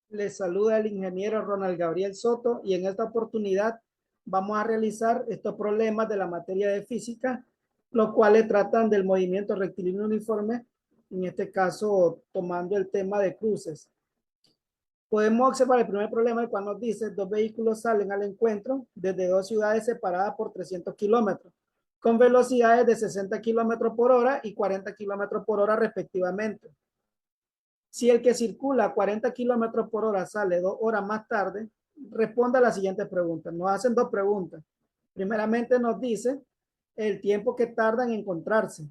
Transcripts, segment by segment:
Les saluda el ingeniero Ronald Gabriel Soto y en esta oportunidad vamos a realizar estos problemas de la materia de física, los cuales tratan del movimiento rectilíneo uniforme, en este caso tomando el tema de cruces. Podemos observar el primer problema, el cual nos dice: dos vehículos salen al encuentro desde dos ciudades separadas por 300 kilómetros, con velocidades de 60 kilómetros por hora y 40 kilómetros por hora respectivamente. Si el que circula a 40 kilómetros por hora sale 2 horas más tarde, responda a la siguiente pregunta. Nos hacen dos preguntas. Primeramente nos dice el tiempo que tardan en encontrarse.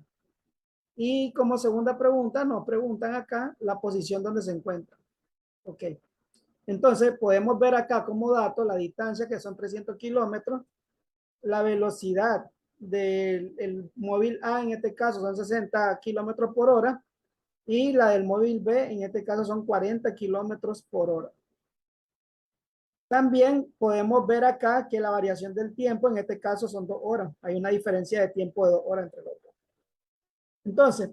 Y como segunda pregunta nos preguntan acá la posición donde se encuentran. Ok. Entonces podemos ver acá como dato la distancia, que son 300 kilómetros, la velocidad del móvil A, en este caso son 60 kilómetros por hora, y la del móvil B, en este caso son 40 kilómetros por hora. También podemos ver acá que la variación del tiempo, en este caso son 2 horas. Hay una diferencia de tiempo de 2 horas entre los dos. Entonces,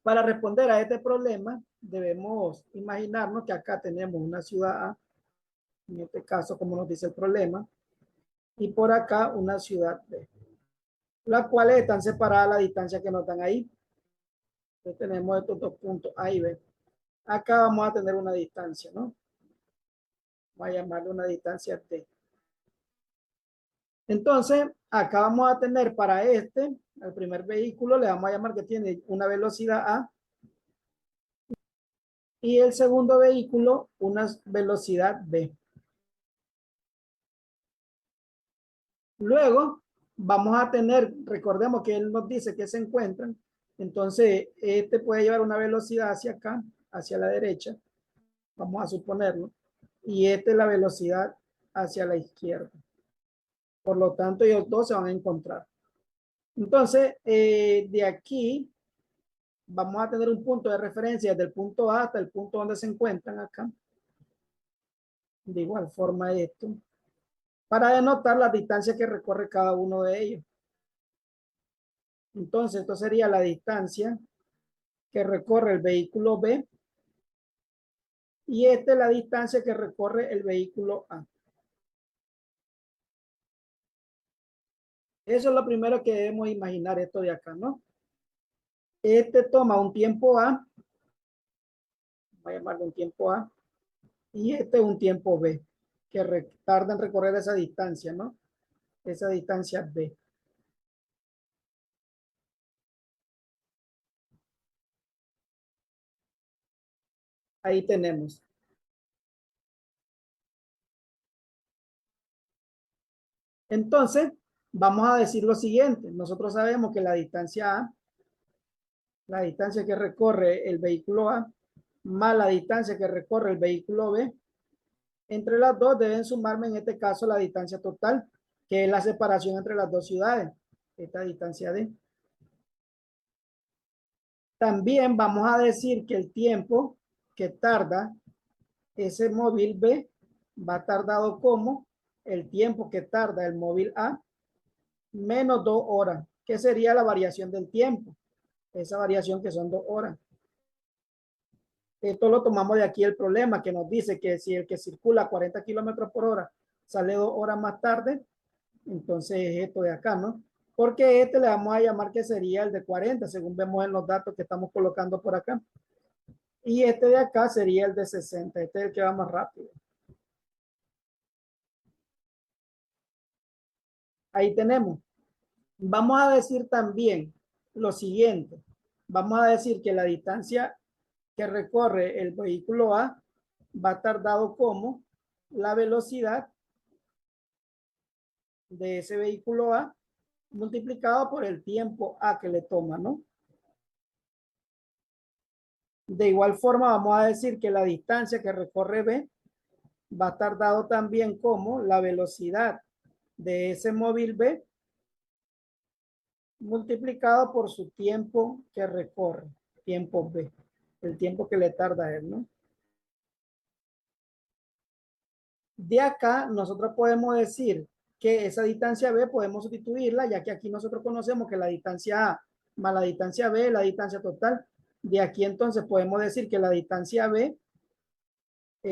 para responder a este problema, debemos imaginarnos que acá tenemos una ciudad A, en este caso, como nos dice el problema, y por acá una ciudad B, las cuales están separadas a la distancia que nos dan ahí. Entonces tenemos estos dos puntos A y B. Acá vamos a tener una distancia, ¿no? Voy a llamarle una distancia T. Entonces, acá vamos a tener para el primer vehículo, le vamos a llamar que tiene una velocidad A, y el segundo vehículo una velocidad B. Luego, vamos a tener, recordemos que él nos dice que se encuentran, entonces este puede llevar una velocidad hacia acá, hacia la derecha, vamos a suponerlo, y esta es la velocidad hacia la izquierda. Por lo tanto, ellos dos se van a encontrar. Entonces, de aquí vamos a tener un punto de referencia desde el punto A hasta el punto donde se encuentran acá. De igual forma esto, para denotar la distancia que recorre cada uno de ellos. Entonces, esto sería la distancia que recorre el vehículo B, y esta es la distancia que recorre el vehículo A. Eso es lo primero que debemos imaginar, esto de acá, ¿no? Este toma un tiempo A, voy a llamarlo un tiempo A, y este es un tiempo B, que tarda en recorrer esa distancia, ¿no? Esa distancia B. Ahí tenemos. Entonces, vamos a decir lo siguiente. Nosotros sabemos que la distancia A, la distancia que recorre el vehículo A, más la distancia que recorre el vehículo B, entre las dos deben sumarme en este caso la distancia total, que es la separación entre las dos ciudades, esta distancia D. También vamos a decir que el tiempo que tarda ese móvil B va tardado como el tiempo que tarda el móvil A menos 2 horas, que sería la variación del tiempo, esa variación que son 2 horas. Esto lo tomamos de aquí el problema, que nos dice que si el que circula a 40 kilómetros por hora sale 2 horas más tarde, entonces es esto de acá, ¿no? Porque este le vamos a llamar que sería el de 40, según vemos en los datos que estamos colocando por acá. Y este de acá sería el de 60, este es el que va más rápido. Ahí tenemos. Vamos a decir también lo siguiente. Vamos a decir que la distancia que recorre el vehículo A va tardado como la velocidad de ese vehículo A multiplicado por el tiempo A que le toma, ¿no? De igual forma, vamos a decir que la distancia que recorre B va a estar dado también como la velocidad de ese móvil B multiplicado por su tiempo que recorre, tiempo B, el tiempo que le tarda a él, ¿no? De acá nosotros podemos decir que esa distancia B podemos sustituirla, ya que aquí nosotros conocemos que la distancia A más la distancia B es la distancia total. De aquí entonces podemos decir que la distancia B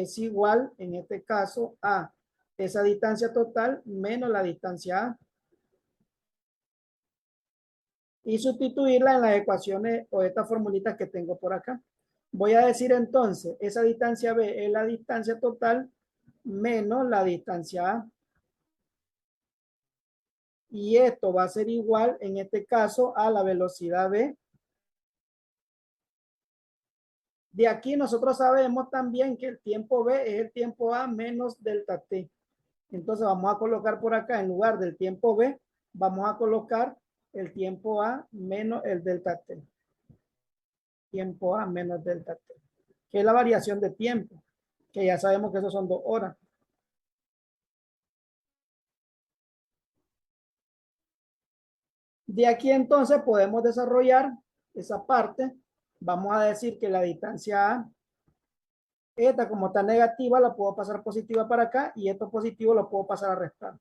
es igual, en este caso, a esa distancia total menos la distancia A. Y sustituirla en las ecuaciones o estas formulitas que tengo por acá. Voy a decir entonces, esa distancia B es la distancia total menos la distancia A. Y esto va a ser igual, en este caso, a la velocidad B. De aquí nosotros sabemos también que el tiempo B es el tiempo A menos delta T. Entonces vamos a colocar por acá, en lugar del tiempo B, vamos a colocar el tiempo A menos el delta T. Tiempo A menos delta T, que es la variación de tiempo, que ya sabemos que eso son 2 horas. De aquí entonces podemos desarrollar esa parte. Vamos a decir que la distancia A, esta como está negativa, la puedo pasar positiva para acá y esto positivo lo puedo pasar a restar.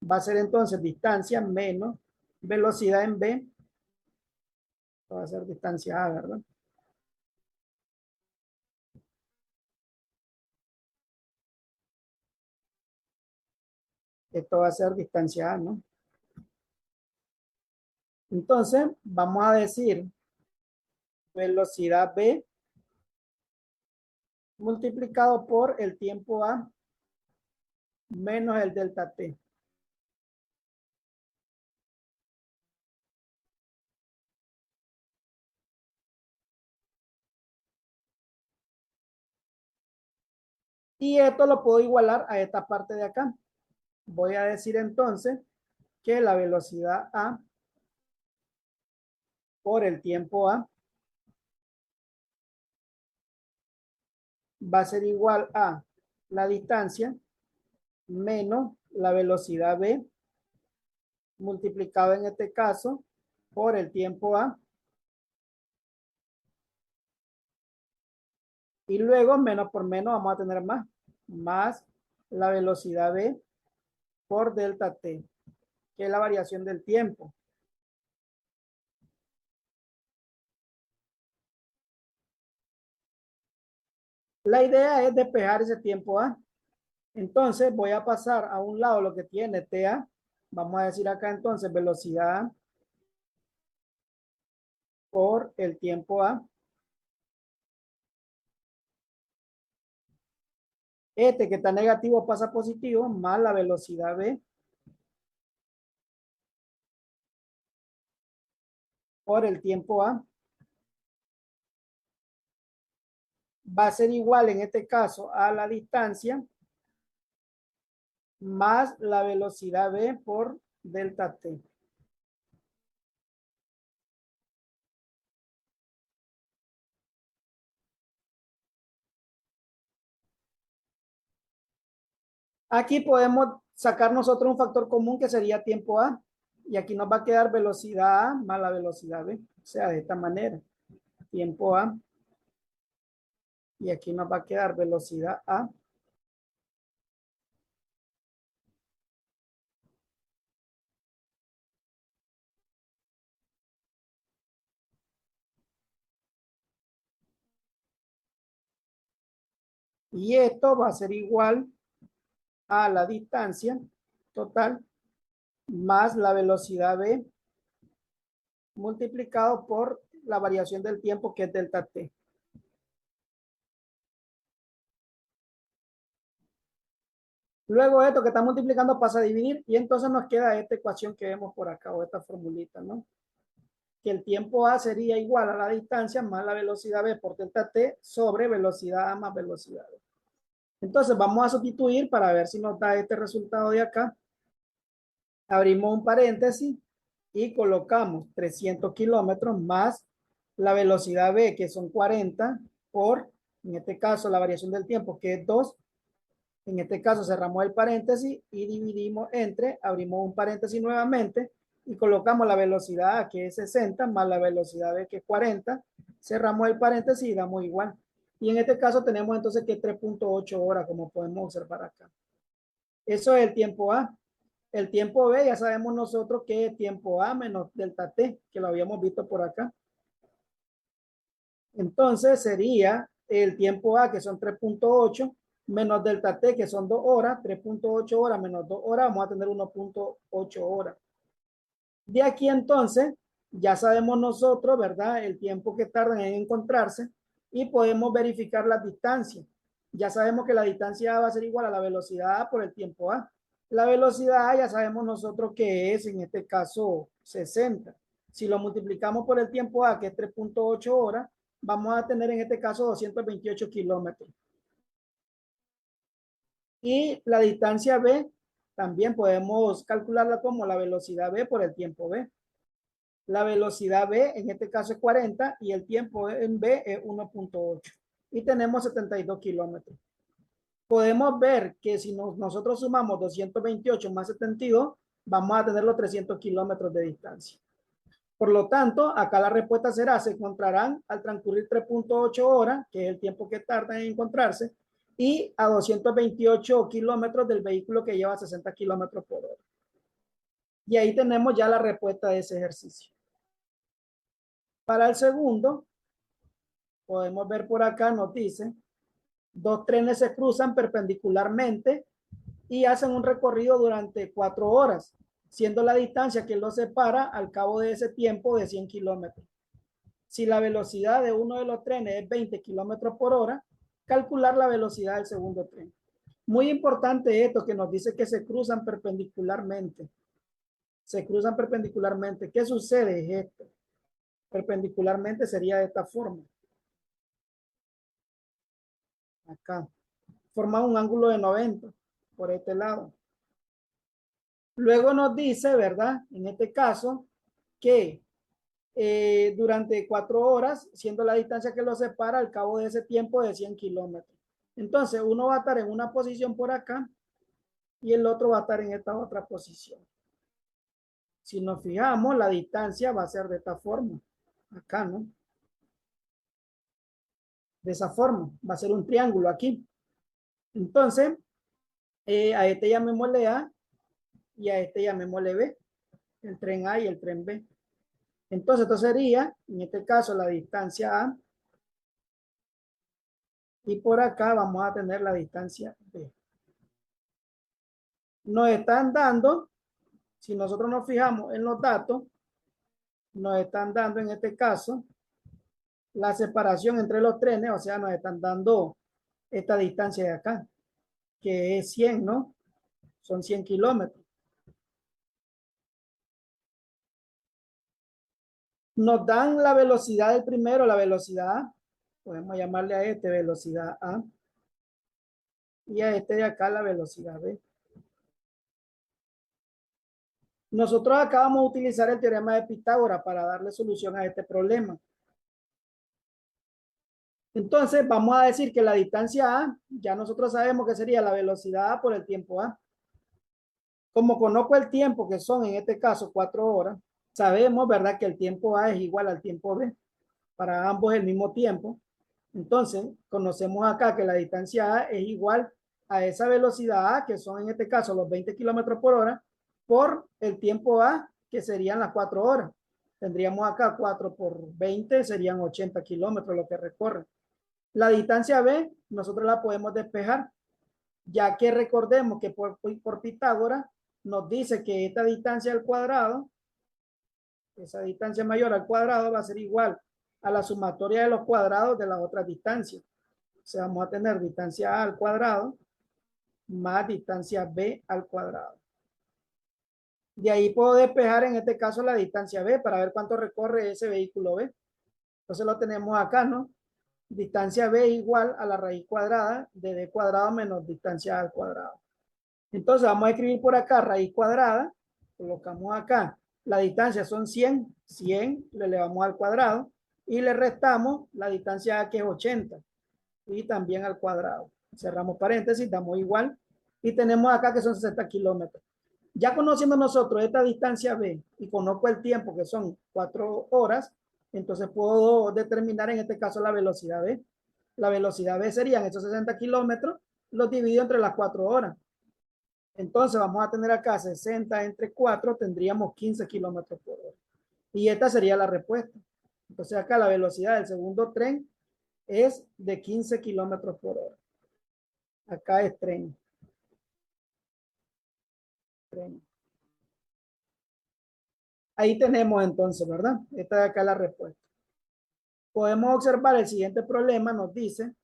Va a ser entonces distancia menos velocidad en B. Va a ser distancia A, ¿verdad? Esto va a ser distancia A, ¿no? Entonces, vamos a decir velocidad B multiplicado por el tiempo A menos el delta T. Y esto lo puedo igualar a esta parte de acá. Voy a decir entonces que la velocidad A por el tiempo A va a ser igual a la distancia menos la velocidad B multiplicado en este caso por el tiempo A. Y luego menos por menos vamos a tener más la velocidad B por delta T, que es la variación del tiempo. La idea es despejar ese tiempo A. Entonces voy a pasar a un lado lo que tiene TA. Vamos a decir acá entonces velocidad A por el tiempo A. Este que está negativo pasa a positivo más la velocidad B por el tiempo A. Va a ser igual en este caso a la distancia más la velocidad B por delta T. Aquí podemos sacar nosotros un factor común que sería tiempo A. Y aquí nos va a quedar velocidad A más la velocidad B. O sea, de esta manera. Tiempo A. Y aquí nos va a quedar velocidad A. Y esto va a ser igual a la distancia total más la velocidad B multiplicado por la variación del tiempo que es delta T. Luego esto que está multiplicando pasa a dividir y entonces nos queda esta ecuación que vemos por acá o esta formulita, ¿no? Que el tiempo A sería igual a la distancia más la velocidad B por delta T sobre velocidad A más velocidad B. Entonces vamos a sustituir para ver si nos da este resultado de acá. Abrimos un paréntesis y colocamos 300 kilómetros más la velocidad B, que son 40, por, en este caso, la variación del tiempo, que es 2. En este caso cerramos el paréntesis y dividimos entre, abrimos un paréntesis nuevamente y colocamos la velocidad A, que es 60, más la velocidad B, que es 40. Cerramos el paréntesis y damos igual. Y en este caso tenemos entonces que 3.8 horas, como podemos observar acá. Eso es el tiempo A. El tiempo B ya sabemos nosotros que es tiempo A menos delta T, que lo habíamos visto por acá. Entonces sería el tiempo A, que son 3.8, menos delta T, que son 2 horas, 3.8 horas menos 2 horas, vamos a tener 1.8 horas. De aquí entonces, ya sabemos nosotros, ¿verdad? El tiempo que tardan en encontrarse y podemos verificar las distancias. Ya sabemos que la distancia A va a ser igual a la velocidad A por el tiempo A. La velocidad A ya sabemos nosotros que es, en este caso, 60. Si lo multiplicamos por el tiempo A, que es 3.8 horas, vamos a tener en este caso 228 kilómetros. Y la distancia B también podemos calcularla como la velocidad B por el tiempo B. La velocidad B en este caso es 40 y el tiempo en B es 1.8. Y tenemos 72 kilómetros. Podemos ver que si nosotros sumamos 228 más 72, vamos a tener los 300 kilómetros de distancia. Por lo tanto, acá la respuesta será, se encontrarán al transcurrir 3.8 horas, que es el tiempo que tardan en encontrarse, y a 228 kilómetros del vehículo que lleva 60 kilómetros por hora. Y ahí tenemos ya la respuesta de ese ejercicio. Para el segundo, podemos ver por acá, nos dice, dos trenes se cruzan perpendicularmente y hacen un recorrido durante 4 horas, siendo la distancia que los separa al cabo de ese tiempo de 100 kilómetros. Si la velocidad de uno de los trenes es 20 kilómetros por hora, calcular la velocidad del segundo tren. Muy importante esto que nos dice que se cruzan perpendicularmente. Se cruzan perpendicularmente. ¿Qué sucede? Es esto. Perpendicularmente sería de esta forma. Acá. Forma un ángulo de 90 por este lado. Luego nos dice, ¿verdad? En este caso, que durante 4 horas, siendo la distancia que los separa al cabo de ese tiempo de 100 kilómetros. Entonces, uno va a estar en una posición por acá y el otro va a estar en esta otra posición. Si nos fijamos, la distancia va a ser de esta forma. Acá, ¿no? De esa forma. Va a ser un triángulo aquí. Entonces, a este llamémosle A y a este llamémosle B. El tren A y el tren B. Entonces, esto sería, en este caso, la distancia A. Y por acá vamos a tener la distancia B. Nos están dando, si nosotros nos fijamos en los datos, nos están dando en este caso la separación entre los trenes, o sea, nos están dando esta distancia de acá, que es 100, ¿no? Son 100 kilómetros. Nos dan la velocidad del primero, la velocidad A. Podemos llamarle a este velocidad A. Y a este de acá la velocidad B. Nosotros acá vamos a utilizar el teorema de Pitágoras para darle solución a este problema. Entonces, vamos a decir que la distancia A, ya nosotros sabemos que sería la velocidad A por el tiempo A. Como conozco el tiempo, que son en este caso 4 horas, sabemos, ¿verdad?, que el tiempo A es igual al tiempo B. Para ambos el mismo tiempo. Entonces, conocemos acá que la distancia A es igual a esa velocidad A, que son en este caso los 20 kilómetros por hora, por el tiempo A, que serían las 4 horas. Tendríamos acá 4 por 20, serían 80 kilómetros lo que recorre. La distancia B, nosotros la podemos despejar, ya que recordemos que por Pitágoras nos dice que esta distancia al cuadrado, esa distancia mayor al cuadrado va a ser igual a la sumatoria de los cuadrados de las otras distancias. O sea, vamos a tener distancia A al cuadrado más distancia B al cuadrado. De ahí puedo despejar en este caso la distancia B para ver cuánto recorre ese vehículo B. Entonces lo tenemos acá, ¿no? Distancia B igual a la raíz cuadrada de D cuadrado menos distancia A al cuadrado. Entonces vamos a escribir por acá raíz cuadrada, colocamos acá, la distancia son 100, 100 le elevamos al cuadrado y le restamos la distancia A que es 80 y también al cuadrado. Cerramos paréntesis, damos igual y tenemos acá que son 60 kilómetros. Ya conociendo nosotros esta distancia B y conozco el tiempo que son 4 horas, entonces puedo determinar en este caso la velocidad B. La velocidad B serían esos 60 kilómetros, los divido entre las 4 horas. Entonces vamos a tener acá 60 entre 4, tendríamos 15 kilómetros por hora. Y esta sería la respuesta. Entonces acá la velocidad del segundo tren es de 15 kilómetros por hora. Acá es tren. Tren. Ahí tenemos entonces, ¿verdad? Esta de acá es la respuesta. Podemos observar el siguiente problema, nos dice,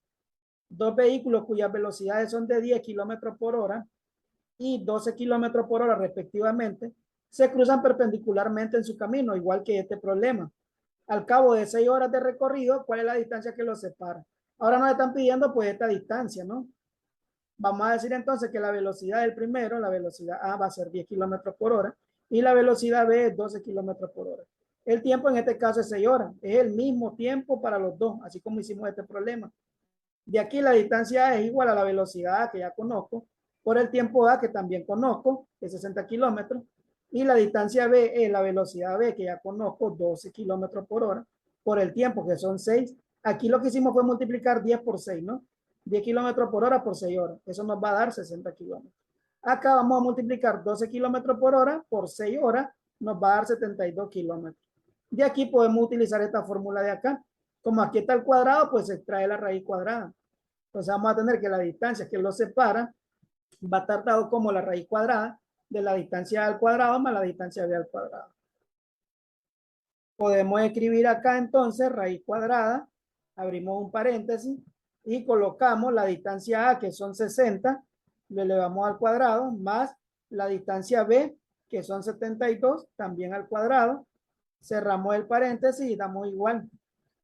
dos vehículos cuyas velocidades son de 10 kilómetros por hora y 12 kilómetros por hora respectivamente, se cruzan perpendicularmente en su camino, igual que este problema. Al cabo de 6 horas de recorrido, ¿cuál es la distancia que los separa? Ahora nos están pidiendo pues esta distancia, ¿no? Vamos a decir entonces que la velocidad del primero, la velocidad A va a ser 10 kilómetros por hora y la velocidad B es 12 kilómetros por hora. El tiempo en este caso es 6 horas. Es el mismo tiempo para los dos, así como hicimos este problema. De aquí la distancia A es igual a la velocidad A que ya conozco, por el tiempo A que también conozco, que es 60 kilómetros, y la distancia B es la velocidad B que ya conozco, 12 kilómetros por hora, por el tiempo que son 6. Aquí lo que hicimos fue multiplicar 10 por 6, ¿no? 10 kilómetros por hora por 6 horas. Eso nos va a dar 60 kilómetros. Acá vamos a multiplicar 12 kilómetros por hora por 6 horas, nos va a dar 72 kilómetros. De aquí podemos utilizar esta fórmula de acá. Como aquí está el cuadrado, pues se extrae la raíz cuadrada. Entonces vamos a tener que la distancia que los separa va a estar dado como la raíz cuadrada de la distancia al cuadrado más la distancia b al cuadrado. Podemos escribir acá entonces raíz cuadrada, abrimos un paréntesis y colocamos la distancia a que son 60, lo elevamos al cuadrado, más la distancia b que son 72, también al cuadrado. Cerramos el paréntesis y damos igual.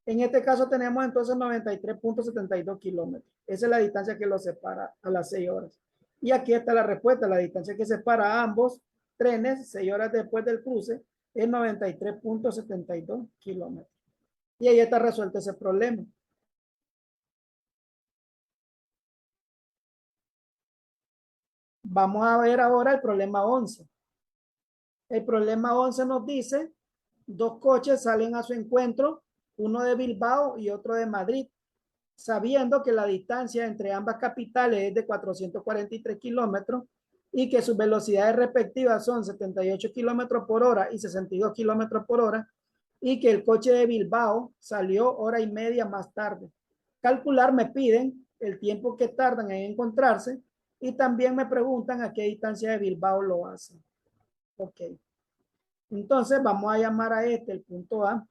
En este caso tenemos entonces 93.72 kilómetros. Esa es la distancia que los separa a las 6 horas. Y aquí está la respuesta. La distancia que separa a ambos trenes 6 horas después del cruce es 93.72 kilómetros. Y ahí está resuelto ese problema. Vamos a ver ahora el problema 11. El problema 11 nos dice, dos coches salen a su encuentro, uno de Bilbao y otro de Madrid, sabiendo que la distancia entre ambas capitales es de 443 kilómetros y que sus velocidades respectivas son 78 kilómetros por hora y 62 kilómetros por hora, y que el coche de Bilbao salió hora y media más tarde. Calcular me piden el tiempo que tardan en encontrarse y también me preguntan a qué distancia de Bilbao lo hacen. Ok. Entonces vamos a llamar a este el punto A.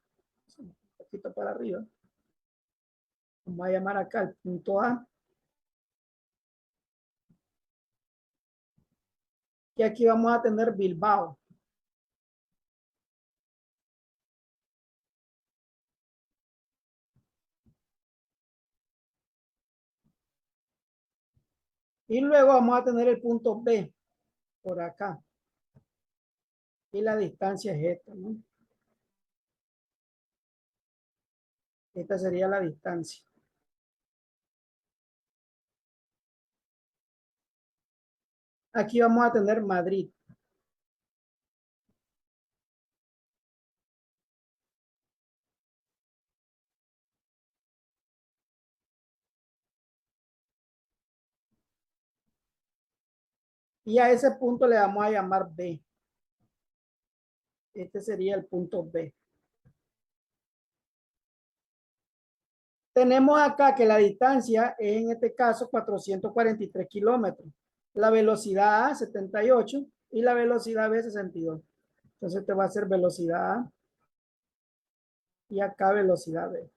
Un poquito para arriba. Vamos a llamar acá el punto A. Que aquí vamos a tener Bilbao. Y luego vamos a tener el punto B por acá. Y la distancia es esta, ¿no? Esta sería la distancia. Aquí vamos a tener Madrid. Y a ese punto le vamos a llamar B. Este sería el punto B. Tenemos acá que la distancia es en este caso 443 kilómetros. La velocidad A 78 y la velocidad B 62. Entonces te va a ser velocidad A y acá velocidad B.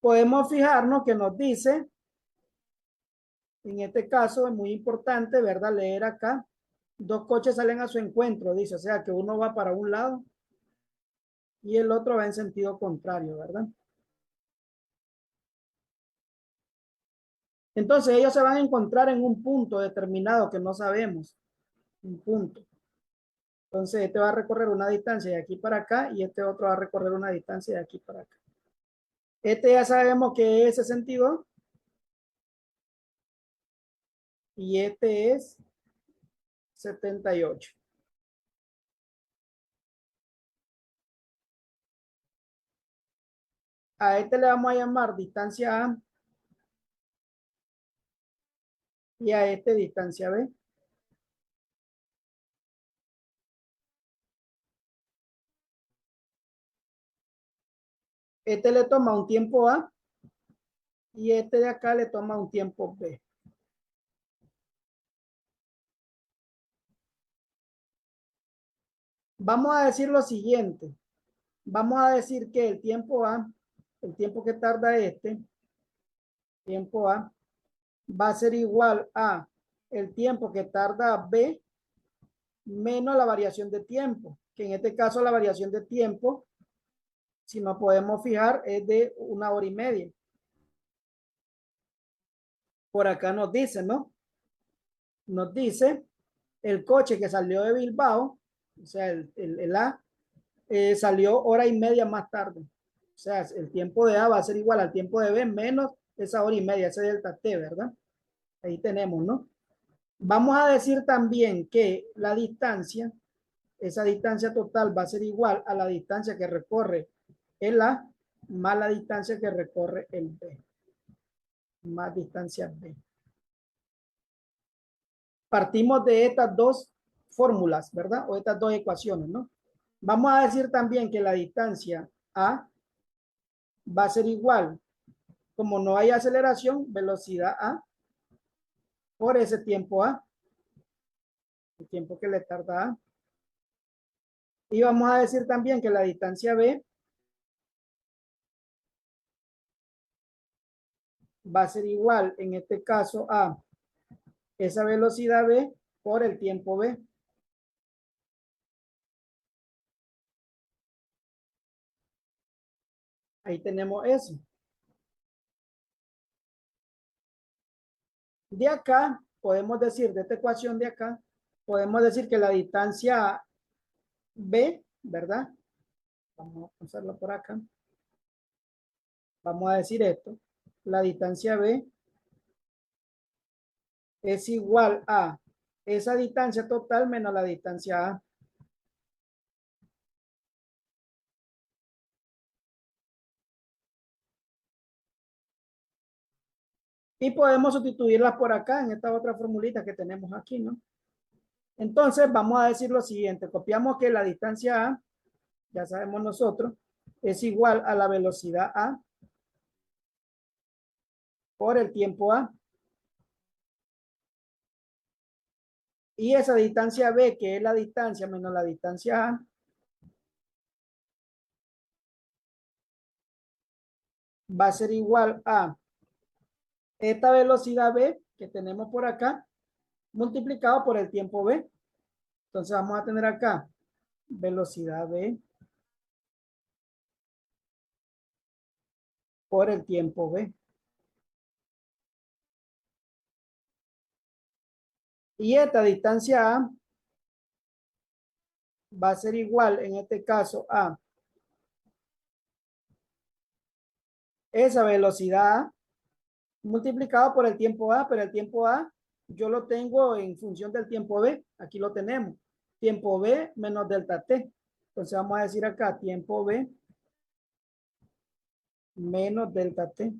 Podemos fijarnos que nos dice, en este caso es muy importante, ¿verdad? Leer acá, dos coches salen a su encuentro, dice, o sea que uno va para un lado y el otro va en sentido contrario, ¿verdad? Entonces ellos se van a encontrar en un punto determinado que no sabemos, un punto. Entonces este va a recorrer una distancia de aquí para acá y este otro va a recorrer una distancia de aquí para acá. Este ya sabemos que es 62 y este es 78. A este le vamos a llamar distancia A y a este distancia B. Este le toma un tiempo A y este de acá le toma un tiempo B. Vamos a decir lo siguiente. Vamos a decir que el tiempo A, el tiempo que tarda este, tiempo A, va a ser igual a el tiempo que tarda B menos la variación de tiempo, que en este caso la variación de tiempo, si nos podemos fijar, es de 1 hora y media. Por acá nos dice, ¿no? Nos dice el coche que salió de Bilbao, o sea, el A, salió 1 hora y media más tarde. O sea, el tiempo de A va a ser igual al tiempo de B menos esa 1 hora y media, ese delta T, ¿verdad? Ahí tenemos, ¿no? Vamos a decir también que la distancia, esa distancia total va a ser igual a la distancia que recorre el A más la distancia que recorre el B, más distancia B. Partimos de estas dos fórmulas, ¿verdad? O estas dos ecuaciones, ¿no? Vamos a decir también que la distancia A va a ser igual, como no hay aceleración, velocidad A por ese tiempo A, el tiempo que le tarda A. Y vamos a decir también que la distancia B va a ser igual, en este caso, a esa velocidad B por el tiempo B. Ahí tenemos eso. De acá, podemos decir, de esta ecuación de acá, podemos decir que la distancia B, ¿verdad? Vamos a hacerlo por acá. Vamos a decir esto. La distancia B es igual a esa distancia total menos la distancia A. Y podemos sustituirlas por acá en esta otra formulita que tenemos aquí, ¿no? Entonces vamos a decir lo siguiente. Copiamos que la distancia A, ya sabemos nosotros, es igual a la velocidad A por el tiempo A. Y esa distancia B, que es la distancia menos la distancia A, va a ser igual a esta velocidad B que tenemos por acá, multiplicado por el tiempo B. Entonces vamos a tener acá velocidad B por el tiempo B. Y esta distancia A va a ser igual, en este caso, a esa velocidad A multiplicado por el tiempo A, pero el tiempo A yo lo tengo en función del tiempo B. Aquí lo tenemos. Tiempo B menos delta T. Entonces vamos a decir acá tiempo B menos delta T.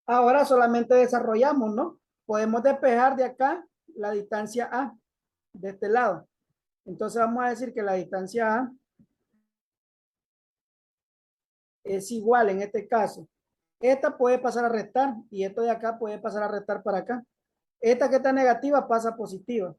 Ahora solamente desarrollamos, ¿no? Podemos despejar de acá la distancia A, de este lado. Entonces vamos a decir que la distancia A es igual en este caso. Esta puede pasar a restar y esto de acá puede pasar a restar para acá. Esta que está negativa pasa a positiva.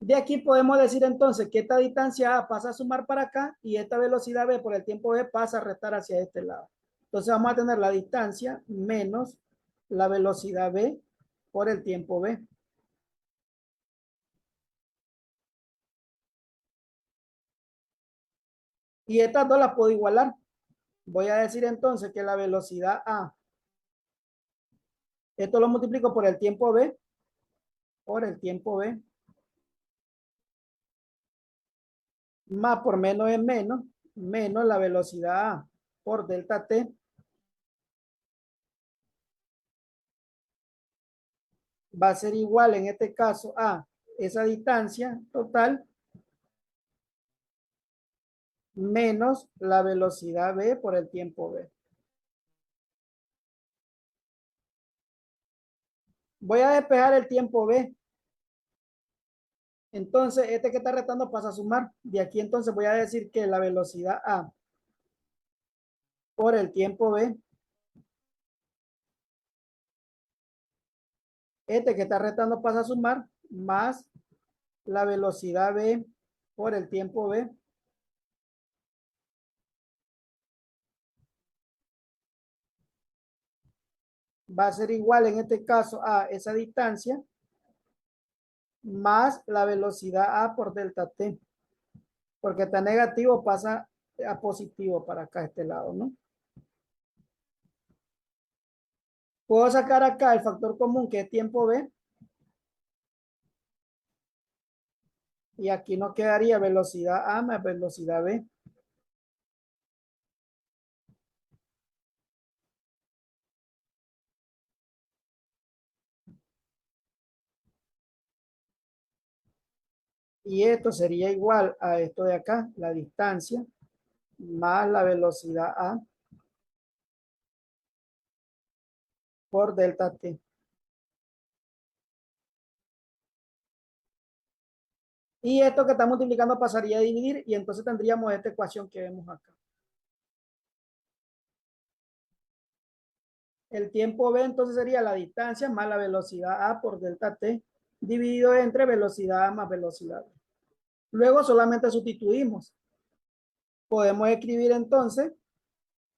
De aquí podemos decir entonces que esta distancia A pasa a sumar para acá y esta velocidad B por el tiempo B pasa a restar hacia este lado. Entonces vamos a tener la distancia menos la velocidad B por el tiempo B. Y estas dos las puedo igualar. Voy a decir entonces que la velocidad A, esto lo multiplico por el tiempo B, por el tiempo B, más por menos es menos, menos la velocidad A por delta T, va a ser igual en este caso a esa distancia total menos la velocidad B por el tiempo B. Voy a despejar el tiempo B. Entonces, este que está restando pasa a sumar. De aquí entonces voy a decir que la velocidad A por el tiempo B, este que está restando pasa a sumar, más la velocidad B por el tiempo B, va a ser igual en este caso a esa distancia más la velocidad A por delta T, porque está negativo pasa a positivo para acá, este lado, ¿no? Puedo sacar acá el factor común que es tiempo B, y aquí nos quedaría velocidad A más velocidad B. Y esto sería igual a esto de acá, la distancia más la velocidad A por delta T. Y esto que está multiplicando pasaría a dividir y entonces tendríamos esta ecuación que vemos acá. El tiempo B entonces sería la distancia más la velocidad A por delta T dividido entre velocidad A más velocidad B. Luego solamente sustituimos. Podemos escribir entonces,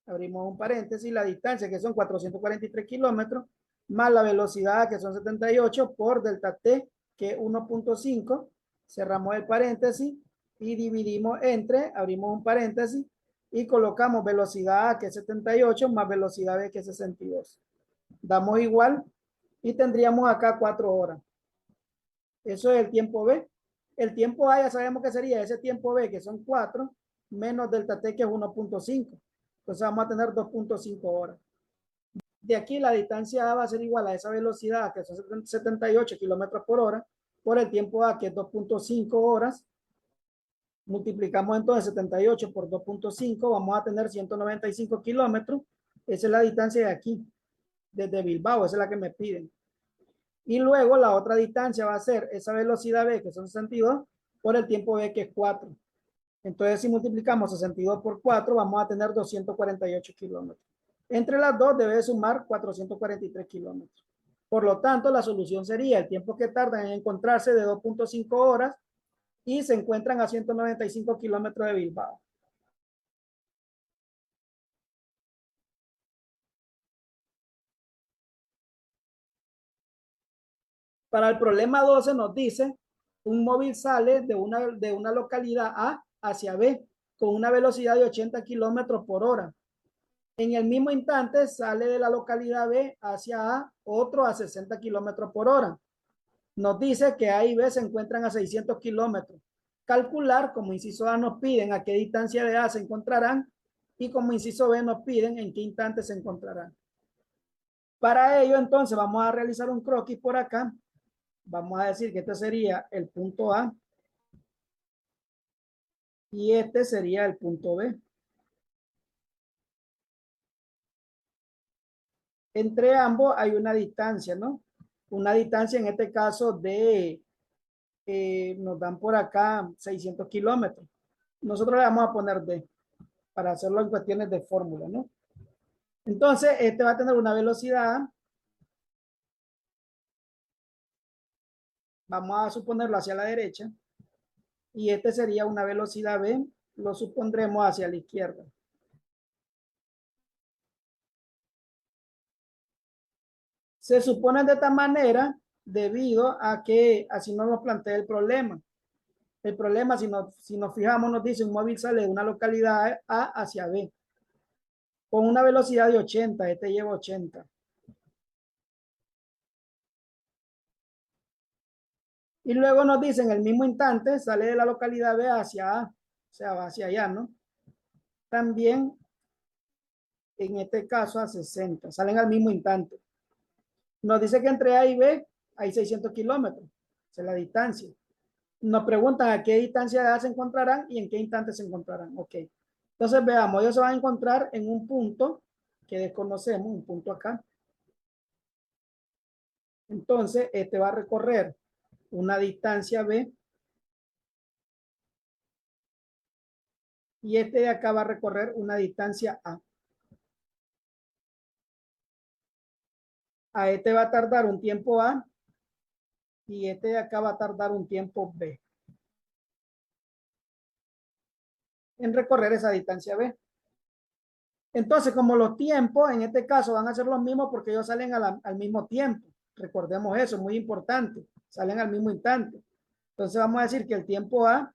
abrimos un paréntesis, la distancia que son 443 kilómetros más la velocidad que son 78 por delta T que es 1.5. Cerramos el paréntesis y dividimos entre, abrimos un paréntesis y colocamos velocidad A que es 78 más velocidad B que es 62. Damos igual y tendríamos acá 4 horas. Eso es el tiempo B. El tiempo A ya sabemos que sería ese tiempo B, que son 4, menos delta T, que es 1.5. Entonces vamos a tener 2.5 horas. De aquí la distancia A va a ser igual a esa velocidad, que son 78 kilómetros por hora, por el tiempo A, que es 2.5 horas. Multiplicamos entonces 78 por 2.5, vamos a tener 195 kilómetros. Esa es la distancia de aquí, desde Bilbao, esa es la que me piden. Y luego la otra distancia va a ser esa velocidad B, que son 62, por el tiempo B, que es 4. Entonces, si multiplicamos 62 por 4, vamos a tener 248 kilómetros. Entre las dos debe sumar 443 kilómetros. Por lo tanto, la solución sería el tiempo que tardan en encontrarse de 2.5 horas y se encuentran a 195 kilómetros de Bilbao. Para el problema 12 nos dice, un móvil sale de una localidad A hacia B con una velocidad de 80 kilómetros por hora. En el mismo instante sale de la localidad B hacia A otro a 60 kilómetros por hora. Nos dice que A y B se encuentran a 600 kilómetros. Calcular, como inciso A nos piden a qué distancia de A se encontrarán y como inciso B nos piden en qué instante se encontrarán. Para ello, entonces, vamos a realizar un croquis por acá. Vamos a decir que este sería el punto A y este sería el punto B. Entre ambos hay una distancia, ¿no? Una distancia en este caso de, nos dan por acá 600 kilómetros. Nosotros le vamos a poner D para hacerlo en cuestiones de fórmula, ¿no? Entonces, este va a tener una velocidad, vamos a suponerlo hacia la derecha, y este sería una velocidad B, lo supondremos hacia la izquierda. Se supone de esta manera debido a que así nos lo plantea el problema. El problema, si nos fijamos, nos dice un móvil sale de una localidad A hacia B con una velocidad de 80, este lleva 80. Y luego nos dice en el mismo instante sale de la localidad B hacia A, o sea, va hacia allá, ¿no? También en este caso a 60, salen al mismo instante. Nos dice que entre A y B hay 600 kilómetros, esa es la distancia. Nos preguntan a qué distancia de A se encontrarán y en qué instante se encontrarán. Ok. Entonces veamos, ellos se van a encontrar en un punto que desconocemos, un punto acá. Entonces, este va a recorrer una distancia B y este de acá va a recorrer una distancia A. A este va a tardar un tiempo A y este de acá va a tardar un tiempo B en recorrer esa distancia B. Entonces, como los tiempos en este caso van a ser los mismos porque ellos salen al mismo tiempo. Recordemos eso, muy importante. Salen al mismo instante. Entonces vamos a decir que el tiempo A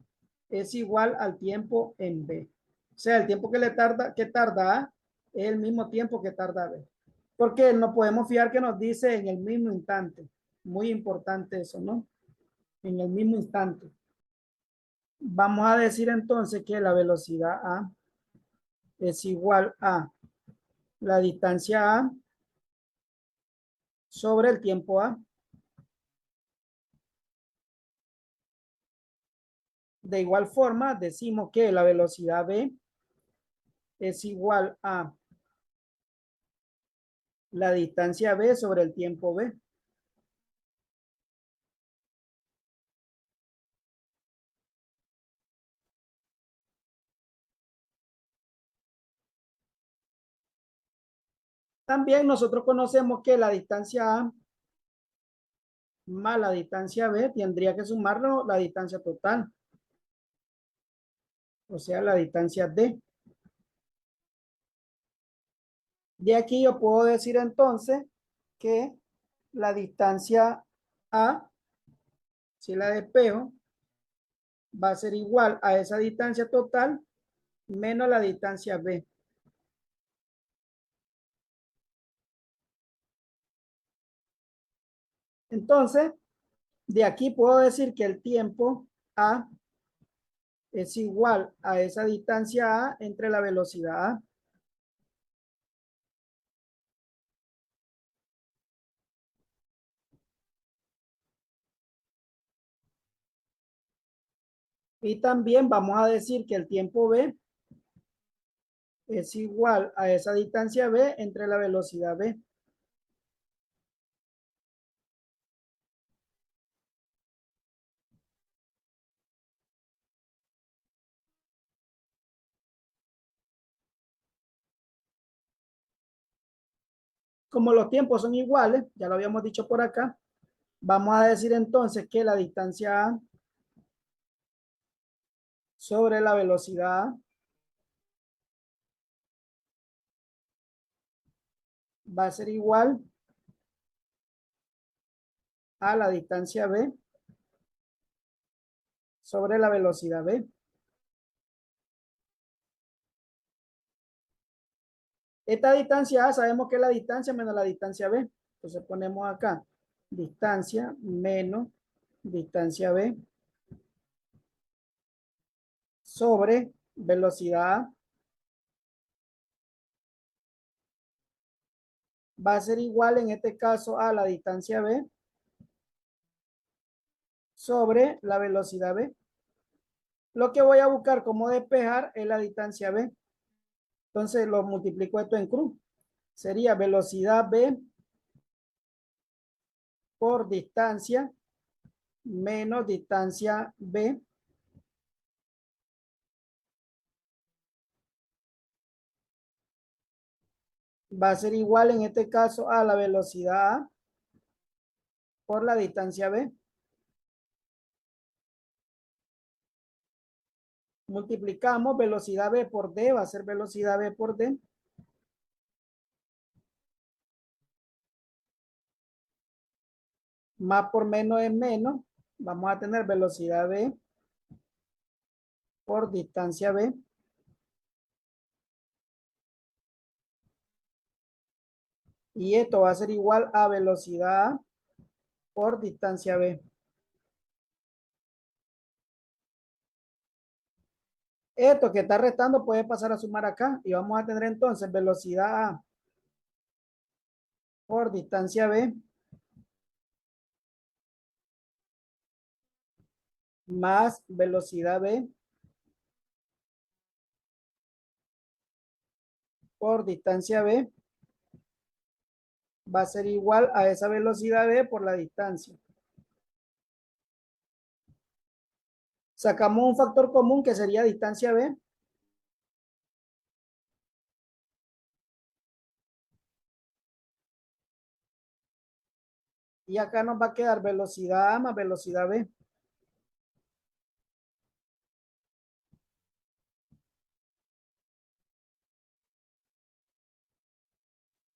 es igual al tiempo en B. O sea, el tiempo que tarda A es el mismo tiempo que tarda B. Porque no podemos fiar que nos dice en el mismo instante. Muy importante eso, ¿no? En el mismo instante. Vamos a decir entonces que la velocidad A es igual a la distancia A sobre el tiempo A. De igual forma, decimos que la velocidad B es igual a la distancia B sobre el tiempo B. También nosotros conocemos que la distancia A más la distancia B tendría que sumarlo la distancia total, o sea, la distancia D. De aquí yo puedo decir entonces que la distancia A, si la despejo, va a ser igual a esa distancia total menos la distancia B. Entonces, de aquí puedo decir que el tiempo A es igual a esa distancia A entre la velocidad A. Y también vamos a decir que el tiempo B es igual a esa distancia B entre la velocidad B. Como los tiempos son iguales, ya lo habíamos dicho por acá, vamos a decir entonces que la distancia A sobre la velocidad A va a ser igual a la distancia B sobre la velocidad B. Esta distancia A sabemos que es la distancia menos la distancia B. Entonces ponemos acá distancia menos distancia B sobre velocidad A va a ser igual en este caso a la distancia B sobre la velocidad B. Lo que voy a buscar como despejar es la distancia B. Entonces lo multiplico esto en cruz. Sería velocidad B por distancia menos distancia B va a ser igual en este caso a la velocidad A por la distancia B. Multiplicamos velocidad B por D, va a ser velocidad B por D. Más por menos es menos. Vamos a tener velocidad B por distancia B. Y esto va a ser igual a velocidad A por distancia B. Esto que está restando puede pasar a sumar acá y vamos a tener entonces velocidad A por distancia B más velocidad B por distancia B va a ser igual a esa velocidad v por la distancia. Sacamos un factor común que sería distancia v. Y acá nos va a quedar velocidad a más velocidad v.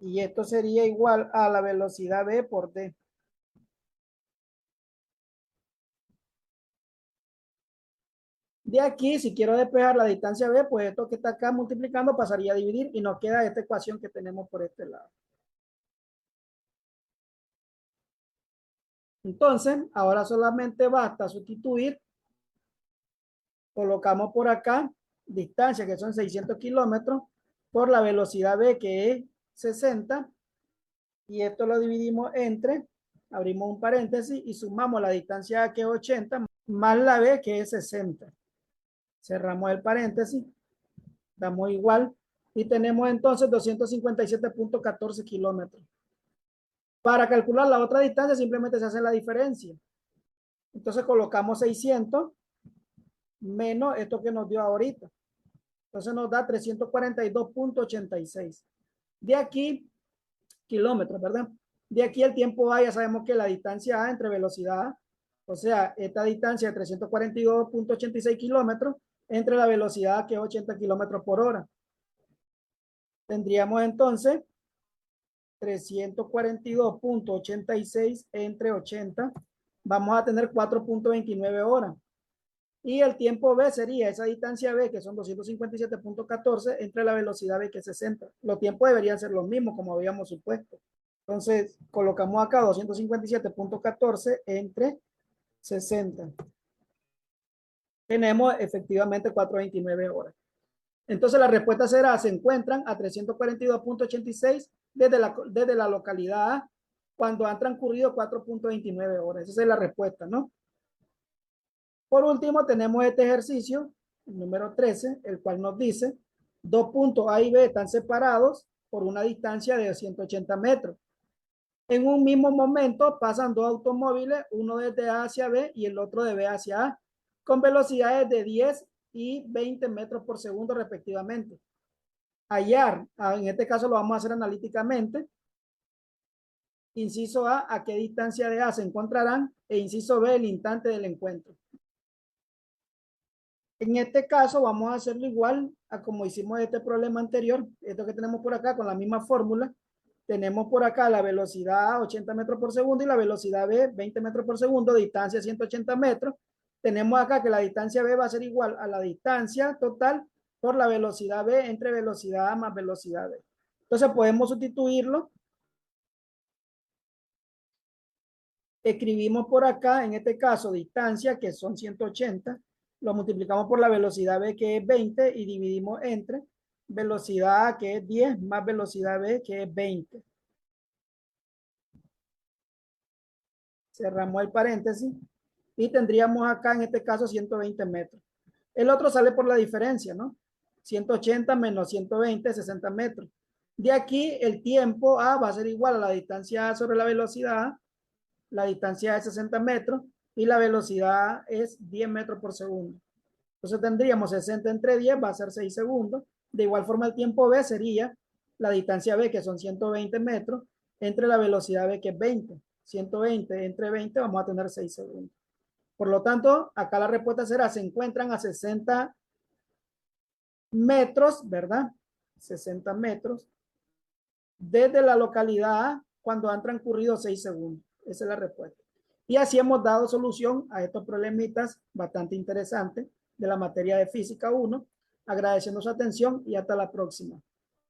Y esto sería igual a la velocidad v por d. De aquí, si quiero despejar la distancia b, pues esto que está acá multiplicando pasaría a dividir y nos queda esta ecuación que tenemos por este lado. Entonces, ahora solamente basta sustituir. Colocamos por acá distancia, que son 600 kilómetros, por la velocidad v, que es 60. Y esto lo dividimos entre, abrimos un paréntesis y sumamos la distancia a, que es 80, más la b, que es 60. Cerramos el paréntesis, damos igual y tenemos entonces 257.14 kilómetros. Para calcular la otra distancia simplemente se hace la diferencia. Entonces colocamos 600 menos esto que nos dio ahorita. Entonces nos da 342.86. De aquí, kilómetros, ¿verdad? De aquí el tiempo A, ya sabemos que la distancia A entre velocidad A, o sea, esta distancia de 342.86 kilómetros entre la velocidad A, que es 80 kilómetros por hora. Tendríamos entonces 342.86 entre 80. Vamos a tener 4.29 horas. Y el tiempo B sería esa distancia B, que son 257.14, entre la velocidad B, que es 60. Los tiempos deberían ser los mismos, como habíamos supuesto. Entonces, colocamos acá 257.14 entre 60. Tenemos efectivamente 4.29 horas. Entonces, la respuesta será, se encuentran a 342.86 desde la localidad A cuando han transcurrido 4.29 horas. Esa es la respuesta, ¿no? Por último, tenemos este ejercicio, el número 13, el cual nos dice, dos puntos A y B están separados por una distancia de 180 metros. En un mismo momento pasan dos automóviles, uno desde A hacia B y el otro de B hacia A, con velocidades de 10 y 20 metros por segundo respectivamente. Hallar, en este caso lo vamos a hacer analíticamente. Inciso a qué distancia de A se encontrarán, e inciso B, el instante del encuentro. En este caso vamos a hacerlo igual a como hicimos este problema anterior, esto que tenemos por acá con la misma fórmula. Tenemos por acá la velocidad A 80 metros por segundo y la velocidad B 20 metros por segundo, distancia 180 metros. Tenemos acá que la distancia B va a ser igual a la distancia total por la velocidad B entre velocidad A más velocidad B. Entonces podemos sustituirlo. Escribimos por acá, en este caso, distancia, que son 180, lo multiplicamos por la velocidad B, que es 20, y dividimos entre velocidad A, que es 10, más velocidad B, que es 20. Cerramos el paréntesis y tendríamos acá, en este caso, 120 metros. El otro sale por la diferencia, ¿no? 180 menos 120, 60 metros. De aquí, el tiempo A va a ser igual a la distancia A sobre la velocidad A. La distancia es 60 metros y la velocidad es 10 metros por segundo. Entonces tendríamos 60 entre 10, va a ser 6 segundos. De igual forma el tiempo B sería la distancia B, que son 120 metros, entre la velocidad B, que es 20. 120 entre 20 vamos a tener 6 segundos. Por lo tanto, acá la respuesta será, se encuentran a 60 metros, ¿verdad? 60 metros desde la localidad A cuando han transcurrido 6 segundos. Esa es la respuesta. Y así hemos dado solución a estos problemitas bastante interesantes de la materia de física 1. Agradeciendo su atención y hasta la próxima.